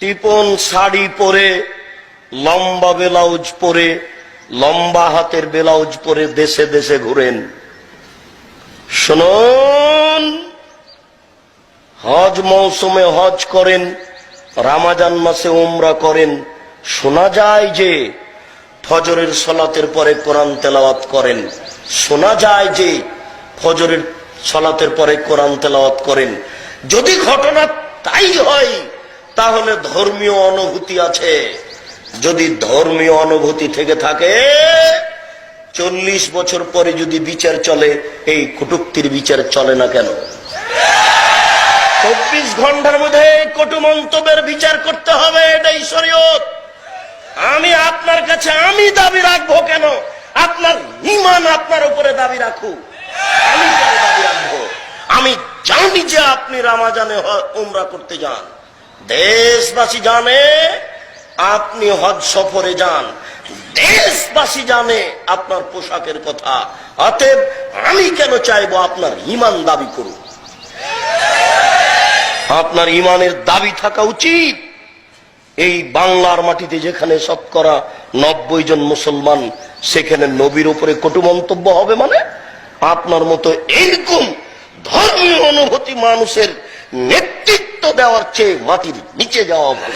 টিপন শাড়ি পরে, লম্বা ব্লাউজ পরে, লম্বা হাতের ব্লাউজ পরে দেশে দেশে ঘুরেন। শুনুন, হজ মৌসুমে হজ করেন, রমজান মাসে উমরা করেন। শোনা যায় যে ফজরের সালাতের পরে কোরআন তেলাওয়াত করেন। শোনা যায় যে ফজরের সালাতের পরে কোরআন তেলাওয়াত করেন। যদি ঘটনা তাই হয় তাহলে ধর্মীয় অনুভূতি আছে। যদি ধর্মীয় অনুভূতি থেকে থাকে, 40 বছর পরে যদি বিচার চলে, এই কটূক্তির বিচার চলে না কেন? 24 ঘন্টার মধ্যে কটু মন্তব্যের বিচার করতে হবে, এটাই শরীয়ত। আমি আপনার কাছে আমি দাবি রাখবো কেন? আপনার ঈমান আপনার উপরে দাবি রাখুক, আমি কেন দাবি রাখবো? আমি জানি যে আপনি রমজানে উমরা করতে যান, দেশবাসী জানে আপনি হজ সফরে যান, দেশবাসী জানে আপনার পোশাকের কথা। অতএব আমি কেন চাইবো আপনার ঈমান দাবি করুন? আপনার ঈমানের দাবি থাকা উচিত। এই বাংলার মাটিতে যেখানে শতকরা 90 জন মুসলমান, সেখানে নবীর উপরে কটু মন্তব্য হবে মানে? আপনার মতো এরকম ধর্মীয় অনুভূতি মানুষের নেতৃত্ব দেওয়ার চেয়ে মাটির নিচে যাওয়া হবে।